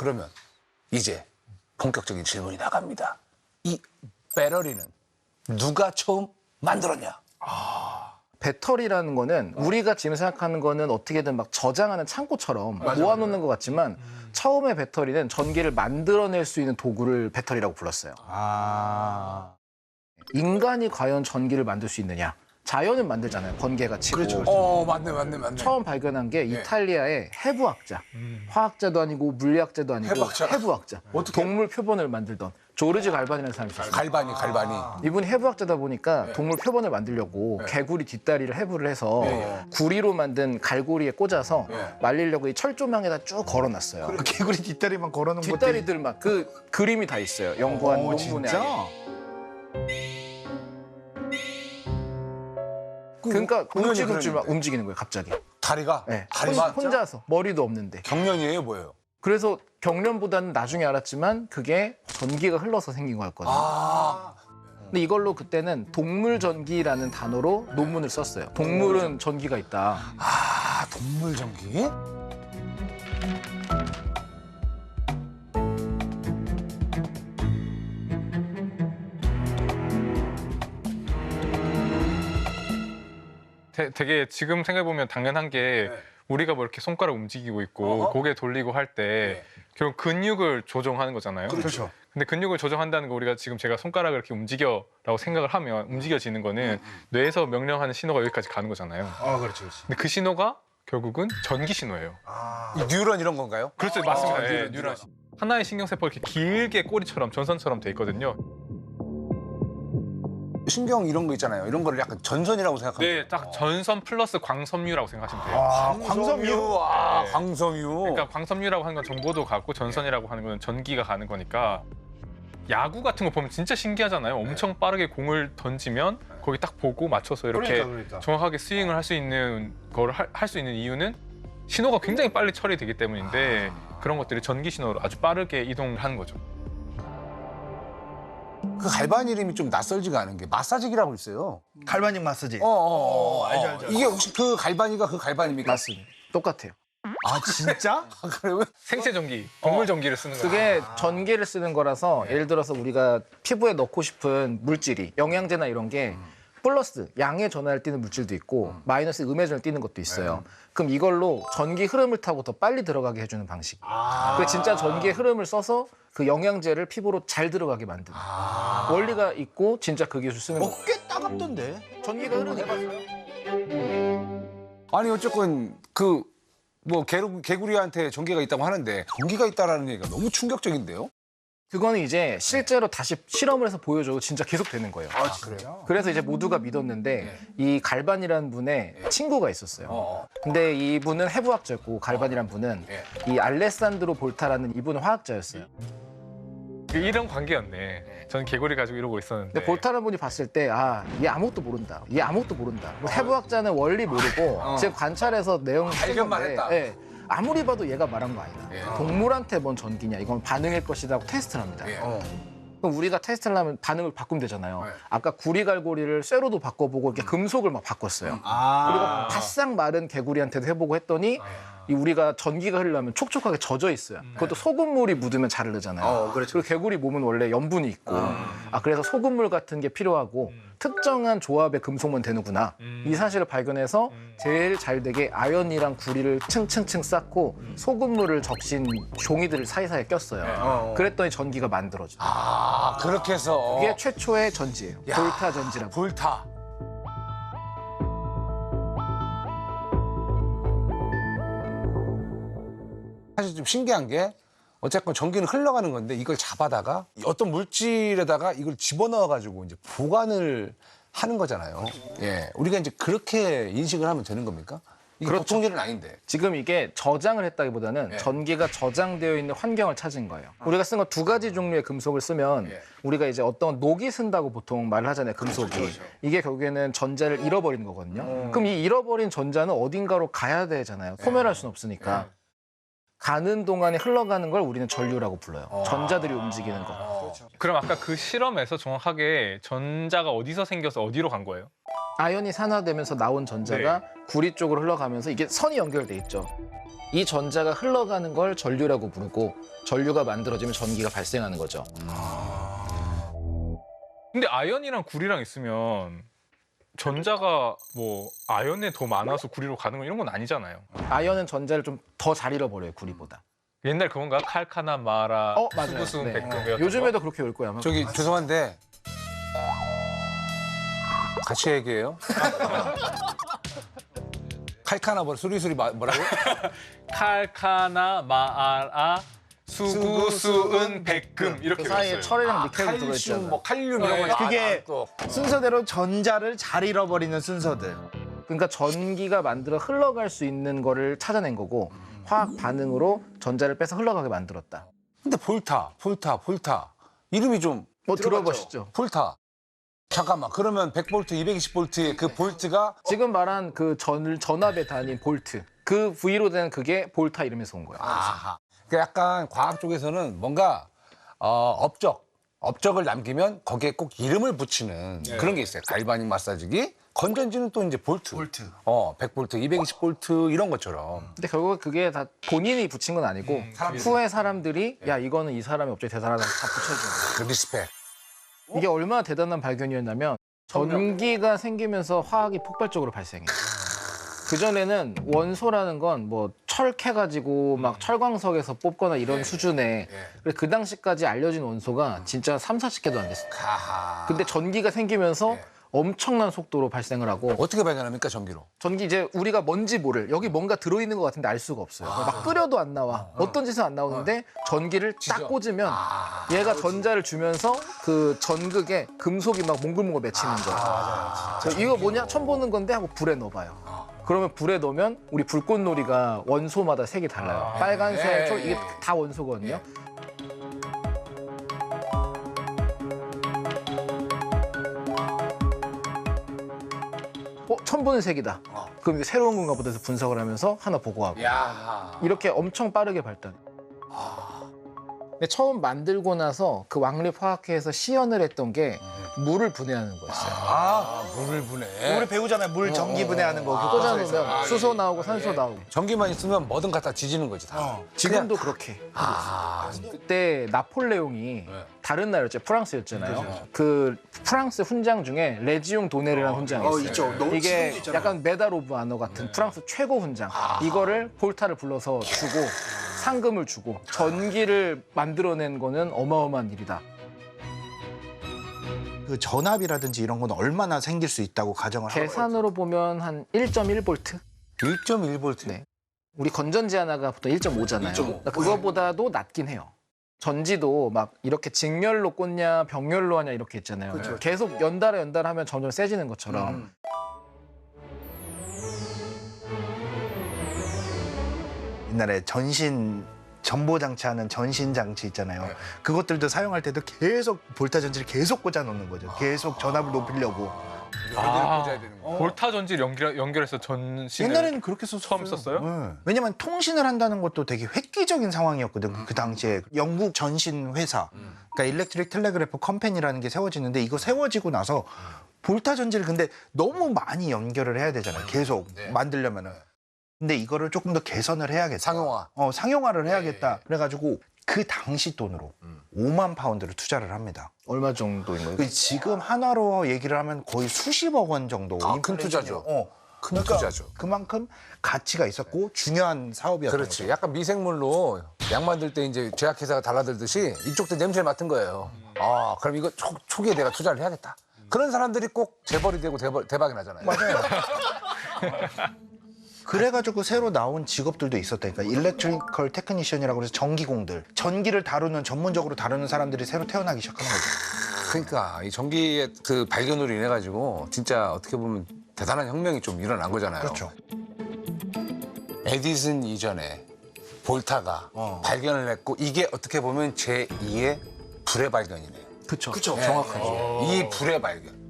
그러면 이제 본격적인 질문이 나갑니다. 이 배터리는 누가 처음 만들었냐? 배터리라는 거는 우리가 지금 생각하는 거는 어떻게든 막 저장하는 창고처럼 모아놓는 것 같지만 처음에 배터리는 전기를 만들어낼 수 있는 도구를 배터리라고 불렀어요. 인간이 과연 전기를 만들 수 있느냐? 자연은 만들잖아요. 번개가 치고. 맞네. 처음 발견한 게 이탈리아의 해부학자. 화학자도 아니고 물리학자도 아니고 해부학자. 동물 표본을 만들던 조르지 갈반이라는 사람이 있었어요. 갈바니. 이분이 해부학자다 보니까 동물 표본을 만들려고 개구리 뒷다리를 해부를 해서 구리로 만든 갈고리에 꽂아서 말리려고 이 철조망에다 쭉 걸어놨어요. 그 개구리 뒷다리만 걸어놓은 것도 뒷다리들 막 그 그림이 다 있어요. 연구한 논문에. 진짜? 그러니까 우연히 움찔움찔 막 그랬는데. 움직이는 거예요, 갑자기. 다리가? 네. 다리만? 혼자서 머리도 없는데. 경련이에요, 뭐예요? 그래서 경련보다는 나중에 알았지만 그게 전기가 흘러서 생긴 거였거든요. 근데 이걸로 그때는 동물전기라는 단어로 논문을 썼어요. 동물은 전기가 있다. 동물 전기? 되게 지금 생각해보면 당연한 게 우리가 뭐 이렇게 손가락 움직이고 있고 고개 돌리고 할 때 결국 근육을 조정하는 거잖아요. 그렇죠. 근데 근육을 조정한다는 거 우리가 지금 제가 손가락을 이렇게 움직여라고 생각을 하면 움직여지는 거는 뇌에서 명령하는 신호가 여기까지 가는 거잖아요. 그렇지. 근데 그 신호가 결국은 전기 신호예요. 이 뉴런 이런 건가요? 그렇죠, 맞습니다. 네, 뉴런. 뉴런. 하나의 신경세포가 이렇게 길게 꼬리처럼 전선처럼 돼 있거든요. 신경 이런 거 있잖아요. 이런 거를 약간 전선이라고 생각하면 네, 딱 전선 플러스 광섬유라고 생각하시면 돼요. 광섬유. 광섬유. 그러니까 광섬유라고 하는 건 정보도 가고 전선이라고 하는 건 전기가 가는 거니까 야구 같은 거 보면 진짜 신기하잖아요. 엄청 빠르게 공을 던지면 거기 딱 보고 맞춰서 이렇게 그러니까. 정확하게 스윙을 할 수 있는 거를 할 수 있는 이유는 신호가 굉장히 빨리 처리되기 때문인데 그런 것들이 전기 신호로 아주 빠르게 이동을 하는 거죠. 그 갈반 이름이 좀 낯설지가 않은 게 마사지기라고 있어요. 갈바닉 마사지. 알죠. 이게 혹시 그 갈바니가 그 갈반입니까? 맞습니다. 똑같아요. 진짜? 그러면 생체 전기, 동물 전기를 쓰는 거예요. 그게 전기를 쓰는 거라서 예를 들어서 우리가 피부에 넣고 싶은 물질이 영양제나 이런 게 플러스 양의 전하를 띠는 물질도 있고 마이너스 음의 전을 띠는 것도 있어요. 그럼 이걸로 전기 흐름을 타고 더 빨리 들어가게 해주는 방식. 그 진짜 전기의 흐름을 써서 그 영양제를 피부로 잘 들어가게 만드는 원리가 있고 진짜 그 기술 쓰는 거예요. 꽤 따갑던데. 전기가 흐르니까. 아니 어쨌건 그 뭐 개구리한테 전기가 있다고 하는데 전기가 있다라는 얘기가 너무 충격적인데요. 그거는 이제 실제로 다시 실험을 해서 보여줘도 진짜 계속 되는 거예요. 그래요? 그래서 이제 모두가 믿었는데 이 갈반이라는 분의 친구가 있었어요. 근데 이분은 해부학자였고 갈반이라는 분은 이 알레산드로 볼타라는 이분은 화학자였어요. 이런 관계였네. 저는 개구리 가지고 이러고 있었는데. 근데 볼타라는 분이 봤을 때 얘 아무것도 모른다. 얘 아무것도 모른다. 뭐 해부학자는 원리 모르고 지금 관찰해서 내용 발견만 쓰는데, 했다. 예, 아무리 봐도 얘가 말한 거 아니다. 동물한테 뭔 전기냐. 이건 반응일 것이다 하고 테스트를 합니다. 그럼 우리가 테스트를 하면 반응을 바꾸면 되잖아요. 아까 구리갈고리를 쇠로도 바꿔보고 이렇게 금속을 막 바꿨어요. 그리고 바싹 마른 개구리한테도 해보고 했더니 이 우리가 전기가 흐르려면 촉촉하게 젖어 있어요. 그것도 소금물이 묻으면 잘 흐르잖아요. 그리고 개구리 몸은 원래 염분이 있고 그래서 소금물 같은 게 필요하고 특정한 조합의 금속만 되는구나. 이 사실을 발견해서 제일 잘 되게 아연이랑 구리를 층층층 쌓고 소금물을 적신 종이들을 사이사이에 꼈어요. 그랬더니 전기가 만들어져요. 그렇게 해서 이게 최초의 전지예요. 볼타 전지라고. 볼타. 사실 좀 신기한 게 어쨌건 전기는 흘러가는 건데 이걸 잡아다가 어떤 물질에다가 이걸 집어넣어 가지고 이제 보관을 하는 거잖아요. 우리가 이제 그렇게 인식을 하면 되는 겁니까? 이게 보통 일은 아닌데. 지금 이게 저장을 했다기보다는 전기가 저장되어 있는 환경을 찾은 거예요. 우리가 쓴 건 두 가지 종류의 금속을 쓰면 우리가 이제 어떤 녹이 쓴다고 보통 말을 하잖아요. 금속이. 이게 결국에는 전자를 잃어버리는 거거든요. 그럼 이 잃어버린 전자는 어딘가로 가야 되잖아요. 소멸할 수는 없으니까. 가는 동안에 흘러가는 걸 우리는 전류라고 불러요. 전자들이 움직이는 거. 그럼 아까 그 실험에서 정확하게 전자가 어디서 생겨서 어디로 간 거예요? 아연이 산화되면서 나온 전자가 구리 쪽으로 흘러가면서 이게 선이 연결돼 있죠. 이 전자가 흘러가는 걸 전류라고 부르고 전류가 만들어지면 전기가 발생하는 거죠. 근데 아연이랑 구리랑 있으면 전자가 뭐 아연에 더 많아서 구리로 가는 건 이런 건 아니잖아요. 아연은 전자를 좀 더 잘 잃어버려요, 구리보다. 옛날 그건가? 칼카나 마라, 맞아요. 수구수은 네. 백금. 요즘에도 그렇게 올 거야. 아마. 저기 죄송한데 같이 얘기해요. 칼카나 수리수리 뭐라고? 칼카나 마라, 수구수은 백금 이렇게 그 사이에 외웠어요. 철이랑 니켈이 칼슘, 들어있잖아요. 뭐 칼륨 이런 거. 네. 그게 또 순서대로 전자를 잘 잃어버리는 순서들. 그러니까 전기가 만들어 흘러갈 수 있는 거를 찾아낸 거고 화학 반응으로 전자를 빼서 흘러가게 만들었다. 근데 볼타 이름이 좀 뭐 들어보시죠. 볼타. 잠깐만 그러면 100볼트, 220볼트의 그 볼트가 지금 말한 그 전압의 단위 볼트. 그 V로 된 그게 볼타 이름에서 온 거예요. 아하. 그 약간 과학 쪽에서는 뭔가 업적을 남기면 거기에 꼭 이름을 붙이는 그런 게 있어요. 갈바닉 마사지기, 건전지는 또 이제 볼트. 100볼트, 220볼트 이런 것처럼. 근데 결국 그게 다 본인이 붙인 건 아니고 후에 사람들이 야 이거는 이 사람이 업적이 대단하다 다 붙여준 거예요. 그 리스펙. 이게 얼마나 대단한 발견이었냐면 전기가 생기면서 화학이 폭발적으로 발생해요. 그전에는 원소라는 건 뭐 철캐가지고 막 철광석에서 뽑거나 이런 수준의 그래서 그 당시까지 알려진 원소가 진짜 3, 40개도 안 됐어요. 아하. 근데 전기가 생기면서 엄청난 속도로 발생을 하고 어떻게 발견합니까 전기로? 전기 이제 우리가 뭔지 모를 여기 뭔가 들어있는 것 같은데 알 수가 없어요. 막 끓여도 안 나와. 어떤 짓은 안 나오는데 전기를 딱 꽂으면 얘가 전자를 주면서 그 전극에 금속이 막 몽글몽글 맺히는 거예요. 이거 뭐냐? 처음 보는 건데 하고 불에 넣어봐요. 그러면 불에 넣으면 우리 불꽃놀이가 원소마다 색이 달라요. 빨간색, 초 이게 다 원소거든요. 처음 보는 색이다. 그럼 이게 새로운 건가 보다 해서 분석을 하면서 하나 보고하고. 야. 이렇게 엄청 빠르게 발달. 근데 처음 만들고 나서 그 왕립화학회에서 시연을 했던 게 물을 분해하는 거였어요. 물을 분해. 우리 배우잖아요. 물 전기 분해하는 거. 꽂아놓으면 수소 나오고 산소 나오고. 전기만 있으면 뭐든 갖다 지지는 거지 다. 지금도 그렇게. 그때 나폴레옹이 다른 나라였죠. 프랑스였잖아요. 그 프랑스 훈장 중에 레지옹 도네르라는 훈장이 있어요. 있죠. 너무 이게 지금도 있잖아요. 약간 메달 오브 아너 같은 프랑스 최고 훈장. 이거를 볼타를 불러서 주고 상금을 주고 전기를 만들어낸 거는 어마어마한 일이다. 그 전압이라든지 이런 건 얼마나 생길 수 있다고 가정을 하고 계산으로 보면 한 1.1볼트? 1.1볼트. 네. 우리 건전지 하나가 보통 1.5잖아요. 그러니까 그거보다도 낮긴 해요. 전지도 막 이렇게 직렬로 꽂냐 병렬로 하냐 이렇게 있잖아요. 계속 연달아 하면 점점 세지는 것처럼. 옛날에 전보 장치하는 전신 장치 있잖아요. 그것들도 사용할 때도 계속 볼타 전지를 계속 꽂아 놓는 거죠. 계속 전압을 높이려고. 꽂아야 되는 거. 볼타 전지를 연결해서 전신을 옛날에는 그렇게 썼어요. 처음 썼어요? 네. 왜냐면 통신을 한다는 것도 되게 획기적인 상황이었거든. 그 당시에 영국 전신 회사, 그러니까 일렉트릭 텔레그래프 컴퍼니라는 게 세워지는데 이거 세워지고 나서 볼타 전지를 근데 너무 많이 연결을 해야 되잖아요. 계속 만들려면은. 근데 이거를 조금 더 개선을 해야겠다. 상용화. 상용화를 해야겠다. 그래가지고 그 당시 돈으로 5만 파운드를 투자를 합니다. 얼마 정도인 거예요? 그 지금 한화로 얘기를 하면 거의 수십억 원 정도. 큰 투자죠. 큰 그러니까 투자죠. 그만큼 가치가 있었고 중요한 사업이었던 그렇지. 거죠. 약간 미생물로 약 만들 때 이제 제약회사가 달라들듯이 이쪽도 냄새 맡은 거예요. 그럼 이거 초기에 내가 투자를 해야겠다. 그런 사람들이 꼭 재벌이 되고 대박이 나잖아요. 맞아요. 그래가지고 새로 나온 직업들도 있었다니까. 일렉트리컬 테크니션이라고 해서 전기공들. 전기를 전문적으로 다루는 사람들이 새로 태어나기 시작하는 거죠. 그러니까 이 전기의 그 발견으로 인해 가지고 진짜 어떻게 보면 대단한 혁명이 좀 일어난 거잖아요. 그렇죠. 에디슨 이전에 볼타가 발견을 했고 이게 어떻게 보면 제2의 불의 발견이네요. 그쵸. 그쵸. 정확하죠. 이 불의 발견.